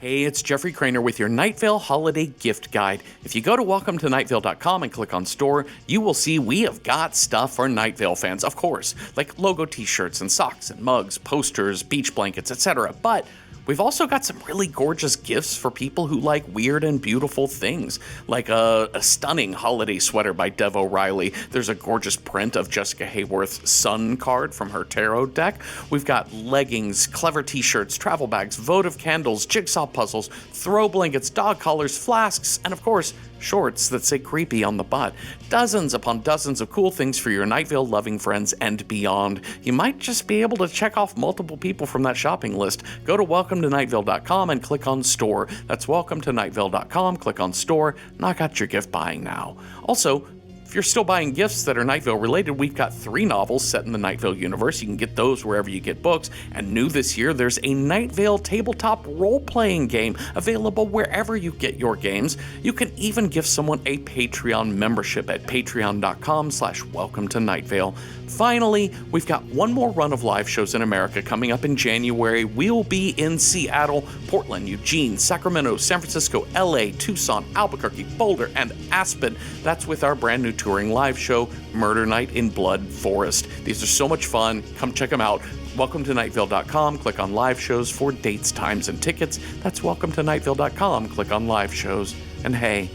Hey, it's Jeffrey Cranor with your Night Vale Holiday Gift Guide. If you go to welcometonightvale.com and click on store, you will see we have got stuff for Night Vale fans, of course, like logo t-shirts and socks and mugs, posters, beach blankets, etc. But we've also got some really gorgeous gifts for people who like weird and beautiful things, like a stunning holiday sweater by Dev O'Reilly. There's a gorgeous print of Jessica Hayworth's Sun card from her tarot deck. We've got leggings, clever t-shirts, travel bags, votive candles, jigsaw puzzles, throw blankets, dog collars, flasks, and of course, shorts that say creepy on the butt. Dozens upon dozens of cool things for your Night Vale loving friends and beyond. You might just be able to check off multiple people from that shopping list. Go to welcometonightvale.com and click on store. That's welcometonightvale.com, click on store, knock out your gift buying now. Also, if you're still buying gifts that are Night Vale related, we've got 3 novels set in the Night Vale universe. You can get those wherever you get books. And new this year, there's a Night Vale tabletop role-playing game available wherever you get your games. You can even give someone a Patreon membership at patreon.com/welcometonightvale. Finally, we've got one more run of live shows in America coming up in January. We'll be in Seattle, Portland, Eugene, Sacramento, San Francisco, LA, Tucson, Albuquerque, Boulder, and Aspen. That's with our brand new touring live show, Murder Night in Blood Forest. These are so much fun. Come check them out. welcometonightvale.com, click on live shows for dates, times, and tickets. That's welcometonightvale.com, click on live shows. And hey,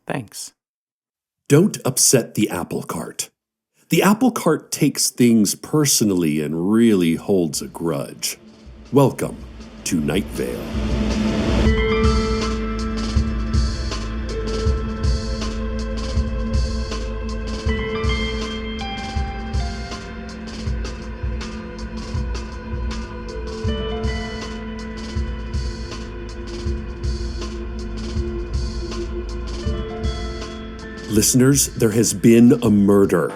thanks. Don't upset the apple cart. The apple cart takes things personally and really holds a grudge. Welcome to Night Vale. Listeners, there has been a murder.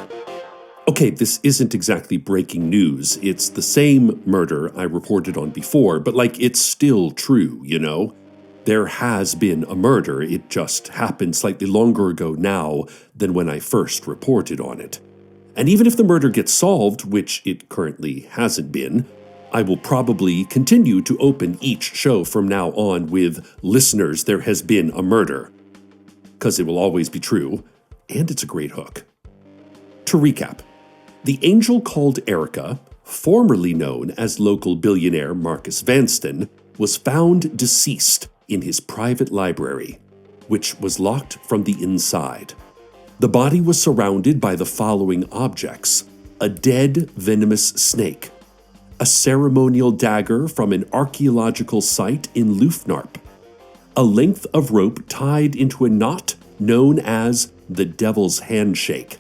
Okay, this isn't exactly breaking news. It's the same murder I reported on before, but it's still true, you know? There has been a murder. It just happened slightly longer ago now than when I first reported on it. And even if the murder gets solved, which it currently hasn't been, I will probably continue to open each show from now on with "Listeners, there has been a murder." Because it will always be true, and it's a great hook. To recap, the angel called Erica, formerly known as local billionaire Marcus Vanston, was found deceased in his private library, which was locked from the inside. The body was surrounded by the following objects: a dead venomous snake, a ceremonial dagger from an archaeological site in Lufnarp, a length of rope tied into a knot known as the Devil's Handshake,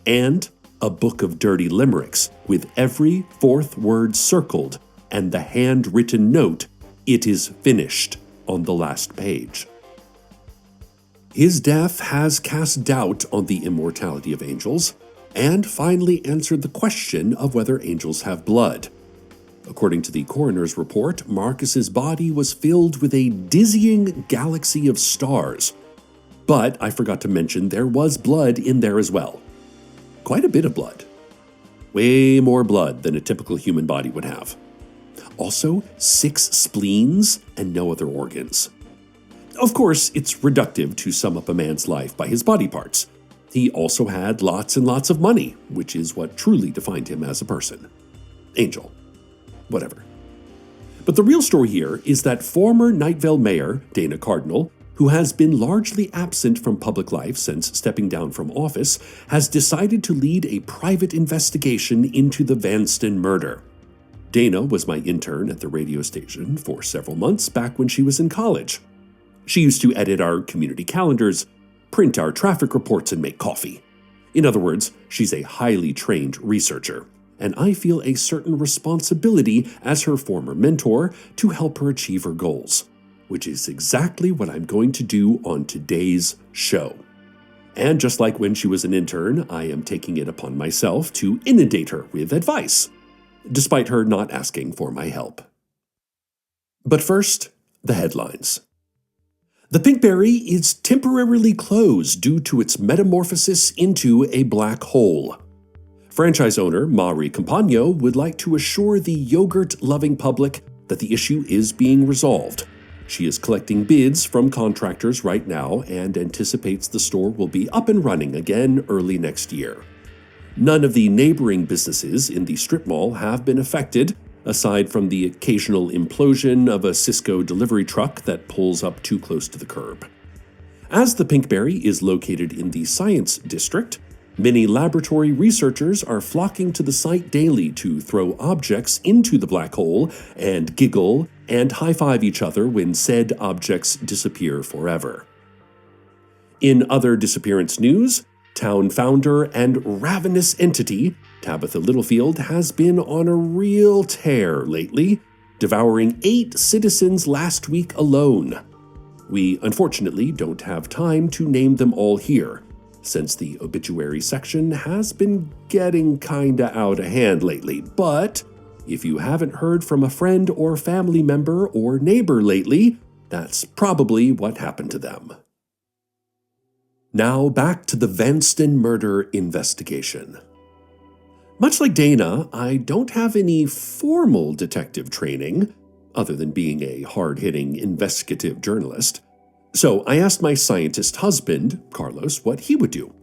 and a book of dirty limericks with every 4th word circled and the handwritten note, "It is finished," on the last page. His death has cast doubt on the immortality of angels and finally answered the question of whether angels have blood. According to the coroner's report, Marcus's body was filled with a dizzying galaxy of stars. But I forgot to mention there was blood in there as well. Quite a bit of blood. Way more blood than a typical human body would have. Also, 6 spleens and no other organs. Of course, it's reductive to sum up a man's life by his body parts. He also had lots and lots of money, which is what truly defined him as a person. Angel. Whatever. But the real story here is that former Night Vale Mayor Dana Cardinal, who has been largely absent from public life since stepping down from office, has decided to lead a private investigation into the Vanston murder. Dana was my intern at the radio station for several months back when she was in college. She used to edit our community calendars, print our traffic reports, and make coffee. In other words, she's a highly trained researcher, and I feel a certain responsibility as her former mentor to help her achieve her goals, which is exactly what I'm going to do on today's show. And just like when she was an intern, I am taking it upon myself to inundate her with advice, despite her not asking for my help. But first, the headlines. The Pinkberry is temporarily closed due to its metamorphosis into a black hole. Franchise owner Mari Campagno would like to assure the yogurt-loving public that the issue is being resolved, She is collecting bids from contractors right now and anticipates the store will be up and running again early next year. None of the neighboring businesses in the strip mall have been affected, aside from the occasional implosion of a Cisco delivery truck that pulls up too close to the curb. As the Pinkberry is located in the Science District, many laboratory researchers are flocking to the site daily to throw objects into the black hole and giggle and high-five each other when said objects disappear forever. In other disappearance news, town founder and ravenous entity Tabitha Littlefield has been on a real tear lately, devouring 8 citizens last week alone. We unfortunately don't have time to name them all here, since the obituary section has been getting kinda out of hand lately, but if you haven't heard from a friend or family member or neighbor lately, that's probably what happened to them. Now back to the Vanston murder investigation. Much like Dana, I don't have any formal detective training, other than being a hard-hitting investigative journalist. So I asked my scientist husband, Carlos, what he would do.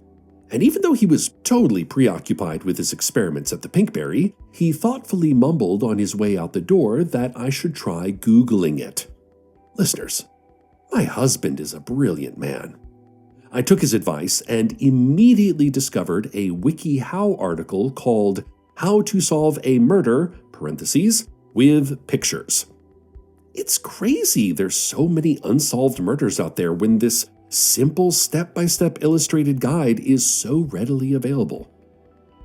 And even though he was totally preoccupied with his experiments at the Pinkberry, he thoughtfully mumbled on his way out the door that I should try Googling it. Listeners, my husband is a brilliant man. I took his advice and immediately discovered a WikiHow article called How to Solve a Murder, with pictures. It's crazy there's so many unsolved murders out there when this simple step-by-step illustrated guide is so readily available.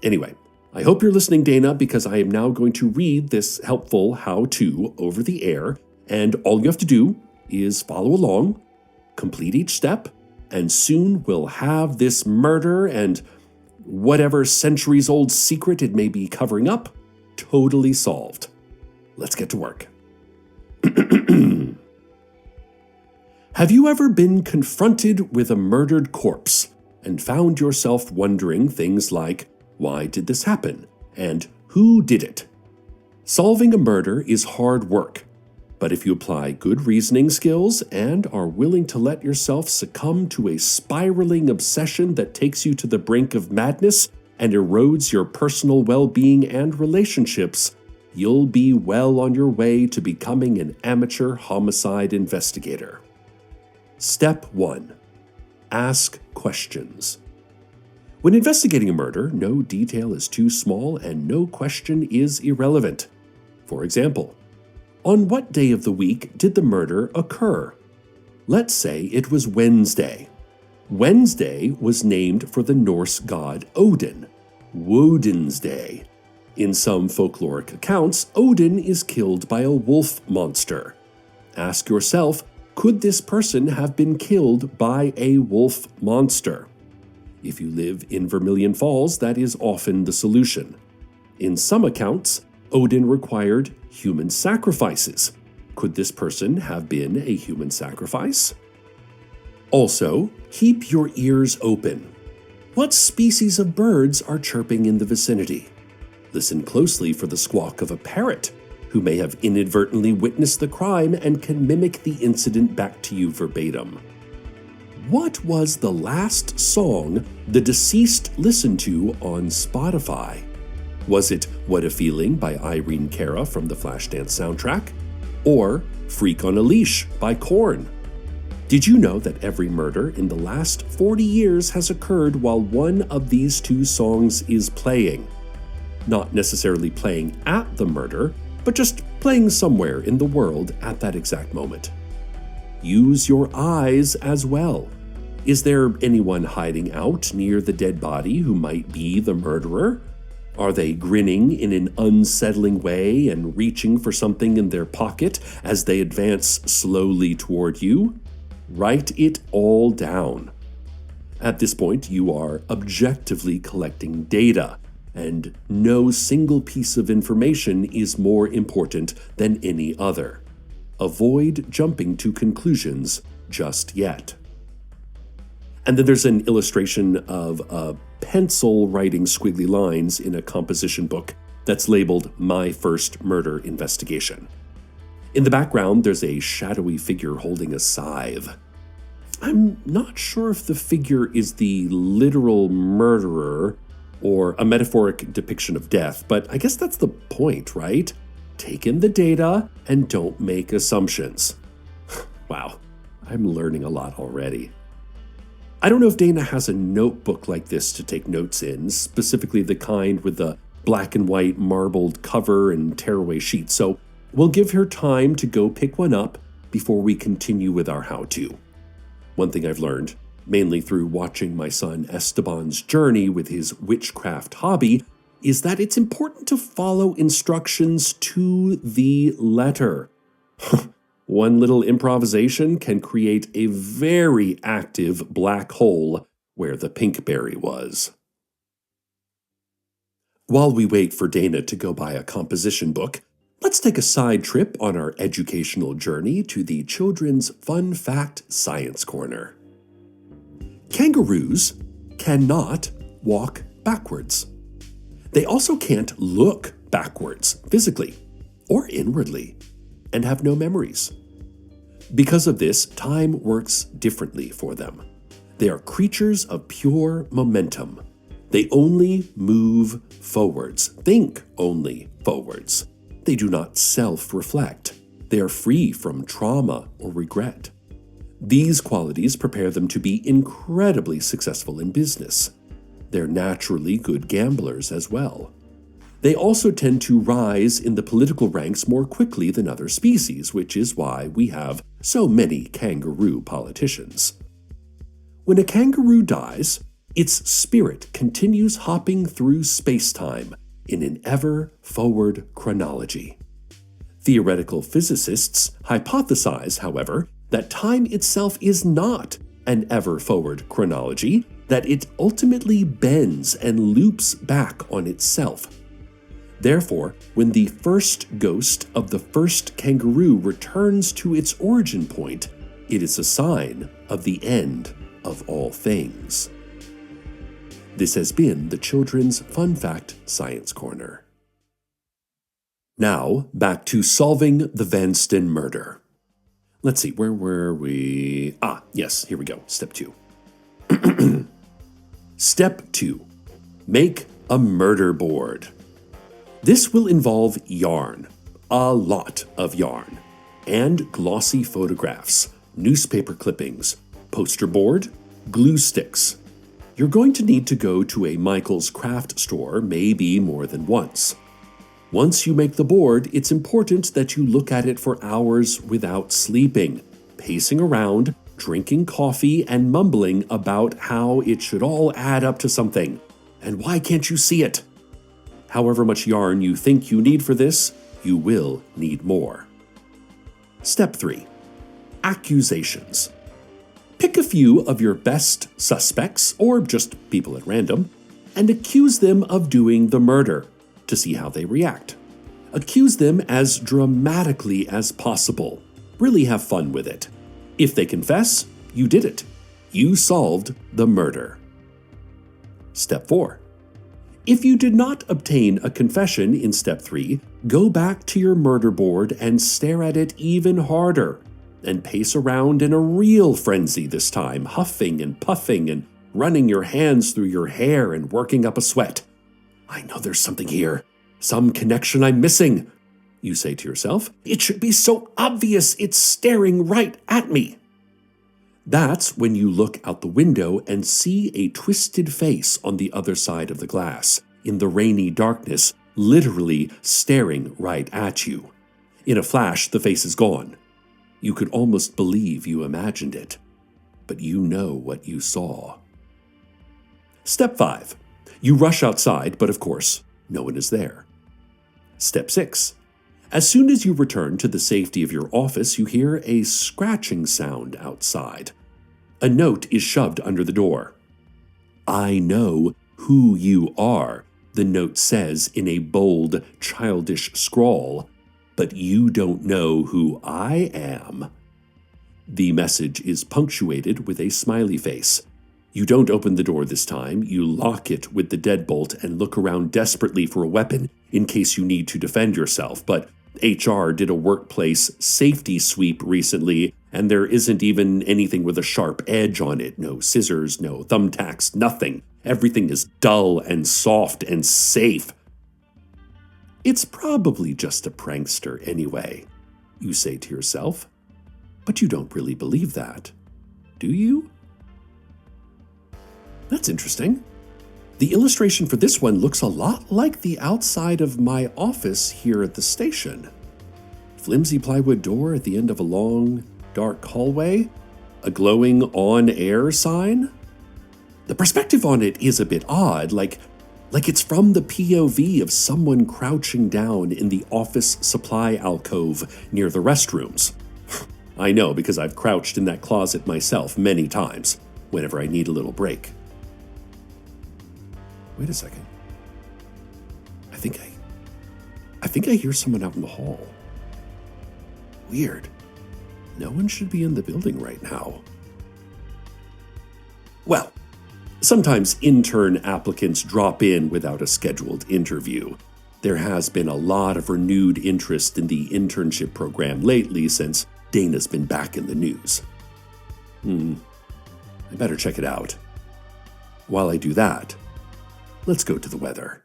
Anyway, I hope you're listening, Dana, because I am now going to read this helpful how-to over the air, and all you have to do is follow along, complete each step, and soon we'll have this murder and whatever centuries-old secret it may be covering up totally solved. Let's get to work. Have you ever been confronted with a murdered corpse and found yourself wondering things like, why did this happen? And who did it? Solving a murder is hard work, but if you apply good reasoning skills and are willing to let yourself succumb to a spiraling obsession that takes you to the brink of madness and erodes your personal well-being and relationships, you'll be well on your way to becoming an amateur homicide investigator. Step 1. Ask questions. When investigating a murder, no detail is too small and no question is irrelevant. For example, on what day of the week did the murder occur? Let's say it was Wednesday. Wednesday was named for the Norse god Odin, Woden's Day. In some folkloric accounts, Odin is killed by a wolf monster. Ask yourself, could this person have been killed by a wolf monster? If you live in Vermilion Falls, that is often the solution. In some accounts, Odin required human sacrifices. Could this person have been a human sacrifice? Also, keep your ears open. What species of birds are chirping in the vicinity? Listen closely for the squawk of a parrot, who may have inadvertently witnessed the crime and can mimic the incident back to you verbatim. What was the last song the deceased listened to on Spotify? Was it What a Feeling by Irene Cara from the Flashdance soundtrack? Or Freak on a Leash by Korn? Did you know that every murder in the last 40 years has occurred while one of these two songs is playing? Not necessarily playing at the murder, but just playing somewhere in the world at that exact moment. Use your eyes as well. Is there anyone hiding out near the dead body who might be the murderer? Are they grinning in an unsettling way and reaching for something in their pocket as they advance slowly toward you? Write it all down. At this point, you are objectively collecting data, and no single piece of information is more important than any other. Avoid jumping to conclusions just yet. And then there's an illustration of a pencil writing squiggly lines in a composition book that's labeled My First Murder Investigation. In the background, there's a shadowy figure holding a scythe. I'm not sure if the figure is the literal murderer or a metaphoric depiction of death, but I guess that's the point, right? Take in the data and don't make assumptions. Wow, I'm learning a lot already. I don't know if Dana has a notebook like this to take notes in, specifically the kind with the black and white marbled cover and tearaway sheets, so we'll give her time to go pick one up before we continue with our how-to. One thing I've learned, mainly through watching my son Esteban's journey with his witchcraft hobby, is that it's important to follow instructions to the letter. One little improvisation can create a very active black hole where the pinkberry was. While we wait for Dana to go buy a composition book, let's take a side trip on our educational journey to the Children's Fun Fact Science Corner. Kangaroos cannot walk backwards. They also can't look backwards, physically or inwardly, and have no memories. Because of this, time works differently for them. They are creatures of pure momentum. They only move forwards, think only forwards. They do not self-reflect. They are free from trauma or regret. These qualities prepare them to be incredibly successful in business. They're naturally good gamblers as well. They also tend to rise in the political ranks more quickly than other species, which is why we have so many kangaroo politicians. When a kangaroo dies, its spirit continues hopping through space-time in an ever-forward chronology. Theoretical physicists hypothesize, however, that time itself is not an ever-forward chronology, that it ultimately bends and loops back on itself. Therefore, when the first ghost of the first kangaroo returns to its origin point, it is a sign of the end of all things. This has been the Children's Fun Fact Science Corner. Now, back to solving the Vanston murder. Let's see, where were we? Yes, here we go. Step 2. Step 2. Make a murder board. This will involve yarn, a lot of yarn, and glossy photographs, newspaper clippings, poster board, glue sticks. You're going to need to go to a Michael's craft store maybe more than once. Once you make the board, it's important that you look at it for hours without sleeping, pacing around, drinking coffee, and mumbling about how it should all add up to something. And why can't you see it? However much yarn you think you need for this, you will need more. Step 3. Accusations. Pick a few of your best suspects, or just people at random, and accuse them of doing the murder to see how they react. Accuse them as dramatically as possible. Really have fun with it. If they confess, you did it. You solved the murder. Step 4. If you did not obtain a confession in Step 3, go back to your murder board and stare at it even harder, and pace around in a real frenzy this time, huffing and puffing and running your hands through your hair and working up a sweat. I know there's something here, some connection I'm missing. You say to yourself, it should be so obvious it's staring right at me. That's when you look out the window and see a twisted face on the other side of the glass, in the rainy darkness, literally staring right at you. In a flash, the face is gone. You could almost believe you imagined it, but you know what you saw. Step 5. You rush outside, but of course, no one is there. Step 6. As soon as you return to the safety of your office, you hear a scratching sound outside. A note is shoved under the door. I know who you are, the note says in a bold, childish scrawl, but you don't know who I am. The message is punctuated with a smiley face. You don't open the door this time, you lock it with the deadbolt and look around desperately for a weapon in case you need to defend yourself, but HR did a workplace safety sweep recently, and there isn't even anything with a sharp edge on it. No scissors, no thumbtacks, nothing. Everything is dull and soft and safe. It's probably just a prankster anyway, you say to yourself. But you don't really believe that, do you? That's interesting. The illustration for this one looks a lot like the outside of my office here at the station. Flimsy plywood door at the end of a long, dark hallway, a glowing on-air sign. The perspective on it is a bit odd, like it's from the POV of someone crouching down in the office supply alcove near the restrooms. I know, because I've crouched in that closet myself many times, whenever I need a little break. Wait a second. I think I hear someone out in the hall. Weird. No one should be in the building right now. Well, sometimes intern applicants drop in without a scheduled interview. There has been a lot of renewed interest in the internship program lately since Dana's been back in the news. I better check it out. While I do that, let's go to the weather.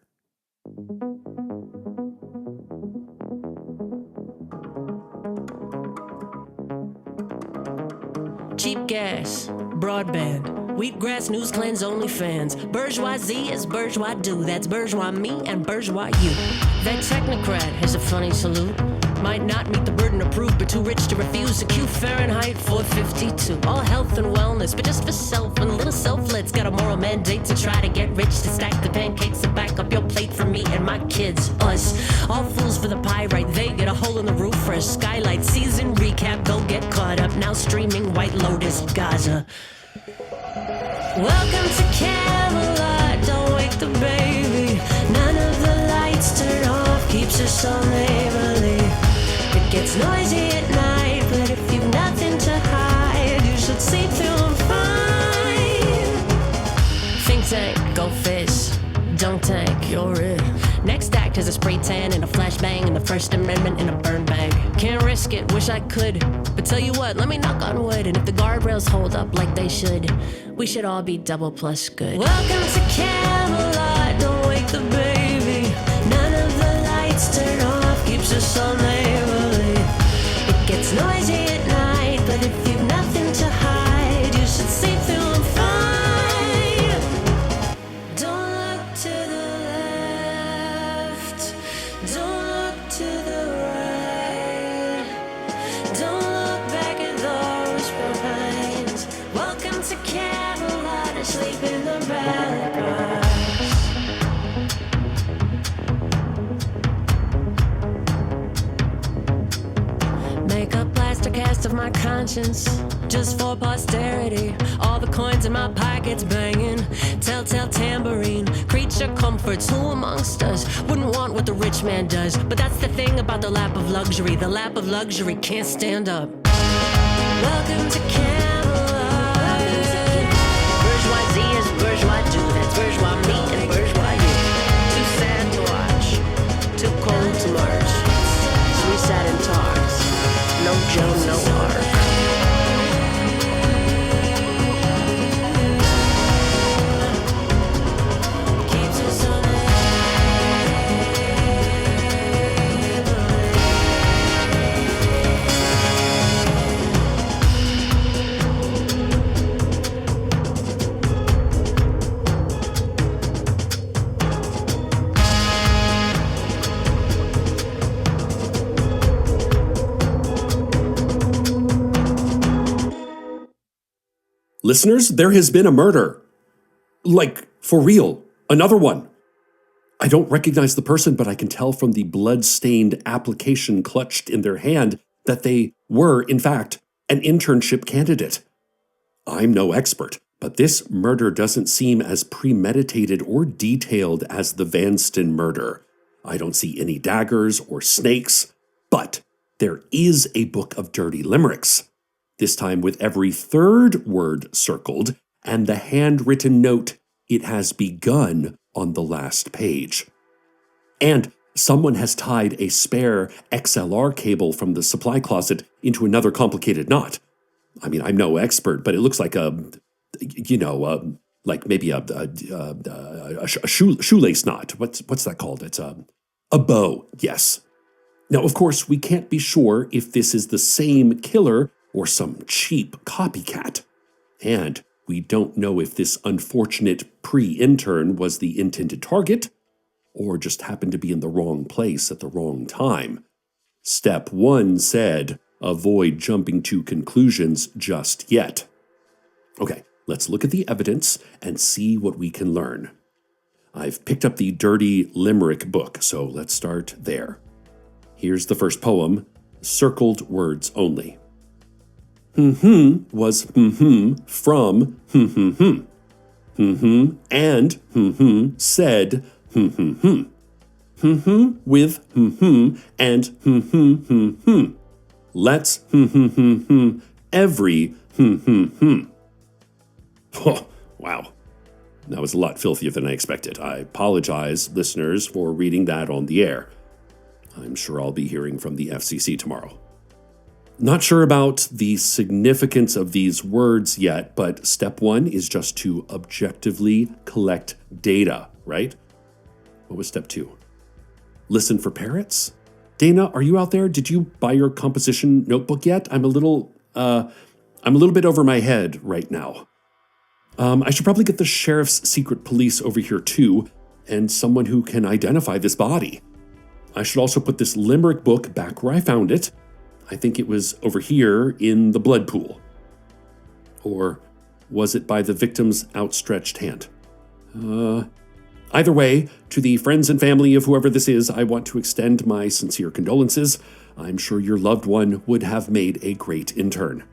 Cheap gas, broadband, wheatgrass, news cleanse, OnlyFans. Bourgeoisie is bourgeois do. That's bourgeois me and bourgeois you. That technocrat has a funny salute. Might not meet the burden of proof, but too rich to refuse. A Q Fahrenheit 452. All health and wellness, but just for self. And a little selfless. Got a moral mandate to try to get rich. To stack the pancakes and back up your plate for me and my kids. Us. All fools for the pie, right? They get a hole in the roof for a skylight. Season recap, go get caught up. Now streaming White Lotus, Gaza. Welcome to Camelot. Don't wake the baby. None of the lights turn off. Keeps us all neighborly. It gets noisy at night, but if you've nothing to hide, you should sleep through them fine. Think tank, go fish. Don't tank, you're it. Next act is a spray tan and a flashbang and the First Amendment in a burn bag. Can't risk it, wish I could. But tell you what, let me knock on wood. And if the guardrails hold up like they should, we should all be double plus good. Welcome to Camelot, don't wake the baby. None of the lights turn off, keeps us all neighborly. It gets noisy at night, but if you've nothing to hide, you should sleep through them fine. Don't look to the left, don't look to the right, don't look back at those behind. Welcome to Camelot, asleep in the background. Make a plaster cast of my conscience, just for posterity. All the coins in my pockets banging, telltale tambourine. Creature comforts, who amongst us wouldn't want what the rich man does? But that's the thing about the lap of luxury. The lap of luxury can't stand up. Welcome to Camelot. Bourgeoisie is bourgeois do. That's bourgeois me and bourgeois you. Too sad to watch, too cold to march. So we sat and talked. No Joe, no Ark. Keeps us on Listeners, there has been a murder. Like, for real. Another one. I don't recognize the person, but I can tell from the blood-stained application clutched in their hand that they were, in fact, an internship candidate. I'm no expert, but this murder doesn't seem as premeditated or detailed as the Vanston murder. I don't see any daggers or snakes, but there is a book of dirty limericks. This time with every third word circled, and the handwritten note, "It has begun," on the last page. And Someone has tied a spare XLR cable from the supply closet into another complicated knot. I mean, I'm no expert, but it looks like like maybe a shoelace knot. What's that called? It's a bow, yes. Now, of course, we can't be sure if this is the same killer or some cheap copycat. And we don't know if this unfortunate pre-intern was the intended target or just happened to be in the wrong place at the wrong time. Step 1 said, avoid jumping to conclusions just yet. Okay, let's look at the evidence and see what we can learn. I've picked up the Dirty Limerick book, so let's start there. Here's the first poem, circled words only. Was from and said with and let's every Oh, wow. That was a lot filthier than I expected. I apologize, listeners, for reading that on the air. I'm sure I'll be hearing from the FCC tomorrow. Not sure about the significance of these words yet, but step 1 is just to objectively collect data, right? What was step 2? Listen for parrots? Dana, are you out there? Did you buy your composition notebook yet? I'm a little bit over my head right now. I should probably get the sheriff's secret police over here too, and someone who can identify this body. I should also put this limerick book back where I found it. I think it was over here in the blood pool. Or was it by the victim's outstretched hand? Either way, to the friends and family of whoever this is, I want to extend my sincere condolences. I'm sure your loved one would have made a great intern.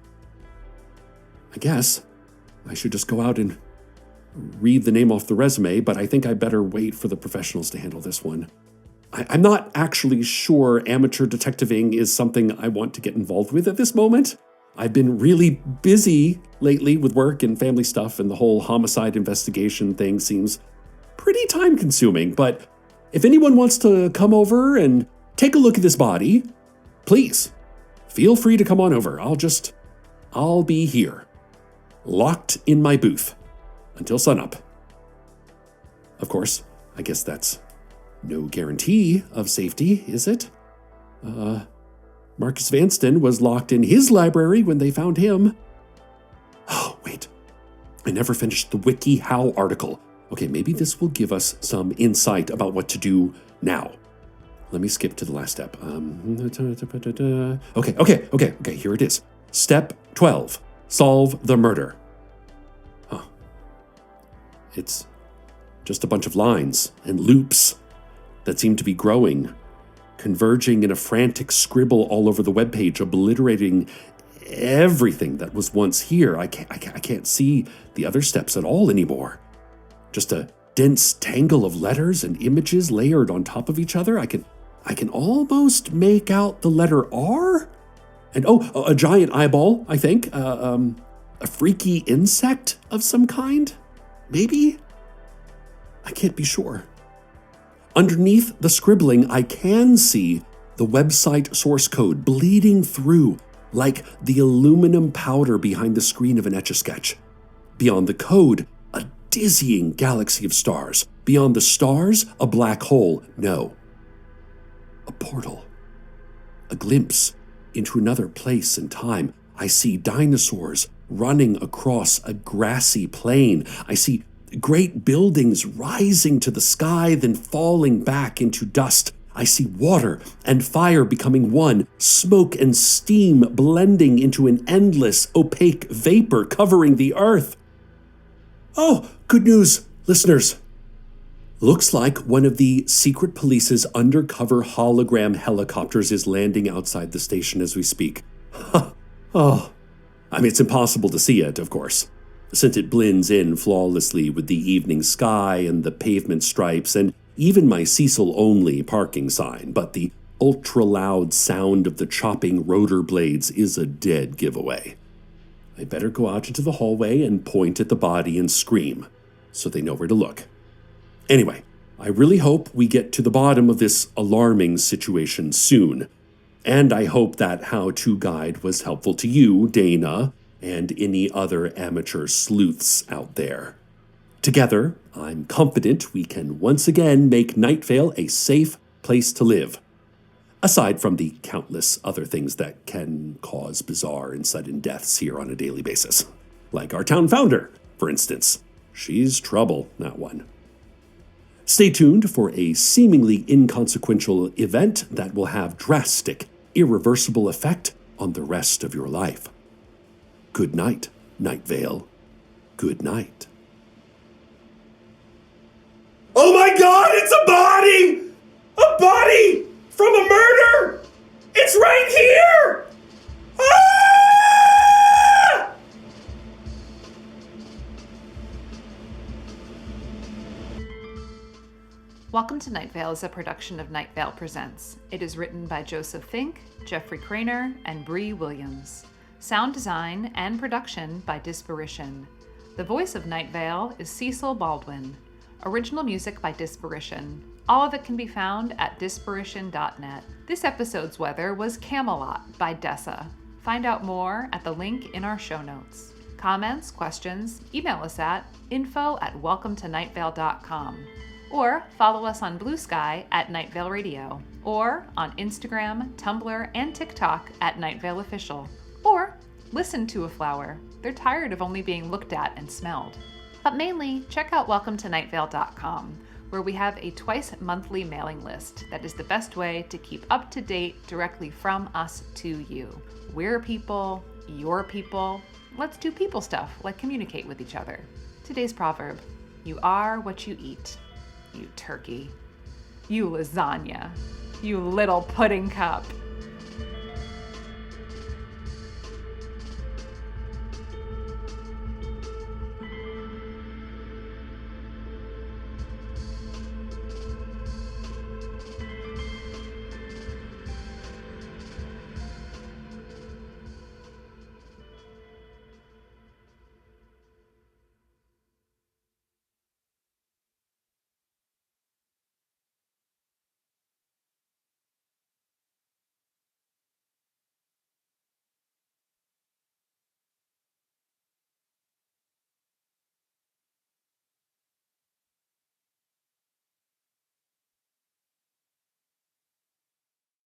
I guess I should just go out and read the name off the resume, but I think I better wait for the professionals to handle this one. I'm not actually sure amateur detectiving is something I want to get involved with at this moment. I've been really busy lately with work and family stuff, and the whole homicide investigation thing seems pretty time-consuming, but if anyone wants to come over and take a look at this body, please, feel free to come on over. I'll be here, locked in my booth, until sunup. Of course, I guess that's no guarantee of safety, is it? Marcus Vanston was locked in his library when they found him. Oh, wait. I never finished the WikiHow article. Okay, maybe this will give us some insight about what to do now. Let me skip to the last step. Okay, here it is. Step 12. Solve the murder. Huh. It's just a bunch of lines and loops that seem to be growing, converging in a frantic scribble all over the webpage, obliterating everything that was once here. I can't see the other steps at all anymore. Just a dense tangle of letters and images layered on top of each other. I can almost make out the letter R, and a giant eyeball. I think a freaky insect of some kind, maybe. I can't be sure. Underneath the scribbling, I can see the website source code bleeding through like the aluminum powder behind the screen of an Etch-a-Sketch. Beyond the code, a dizzying galaxy of stars. Beyond the stars, a black hole. No. A portal. A glimpse into another place and time. I see dinosaurs running across a grassy plain. I see great buildings rising to the sky, then falling back into dust. I see water and fire becoming one, smoke and steam blending into an endless, opaque vapor covering the earth. Oh, good news, listeners. Looks like one of the secret police's undercover hologram helicopters is landing outside the station as we speak. Oh, I mean, it's impossible to see it, of course, since it blends in flawlessly with the evening sky and the pavement stripes and even my Cecil only parking sign, but the ultra-loud sound of the chopping rotor blades is a dead giveaway. I better go out into the hallway and point at the body and scream, so they know where to look. Anyway, I really hope we get to the bottom of this alarming situation soon. And I hope that how-to guide was helpful to you, Dana, and any other amateur sleuths out there. Together, I'm confident we can once again make Night Vale a safe place to live. Aside from the countless other things that can cause bizarre and sudden deaths here on a daily basis. Like our town founder, for instance. She's trouble, that one. Stay tuned for a seemingly inconsequential event that will have drastic, irreversible effect on the rest of your life. Good night, Night Vale. Good night. Oh my God, it's a body! A body from a murder! It's right here! Ah! Welcome to Night Vale is a production of Night Vale Presents. It is written by Joseph Fink, Jeffrey Cranor, and Brie Williams. Sound design and production by Disparition. The voice of Night Vale is Cecil Baldwin. Original music by Disparition. All of it can be found at disparition.net. This episode's weather was Camelot by Dessa. Find out more at the link in our show notes. Comments, questions, email us at info@welcometonightvale.com. Or follow us on Blue Sky at Night Vale Radio. Or on Instagram, Tumblr, and TikTok at Night Vale Official. Or listen to a flower. They're tired of only being looked at and smelled. But mainly, check out welcometonightvale.com, where we have a twice-monthly mailing list that is the best way to keep up to date directly from us to you. We're people, you're people. Let's do people stuff, like communicate with each other. Today's proverb: you are what you eat. You turkey. You lasagna. You little pudding cup.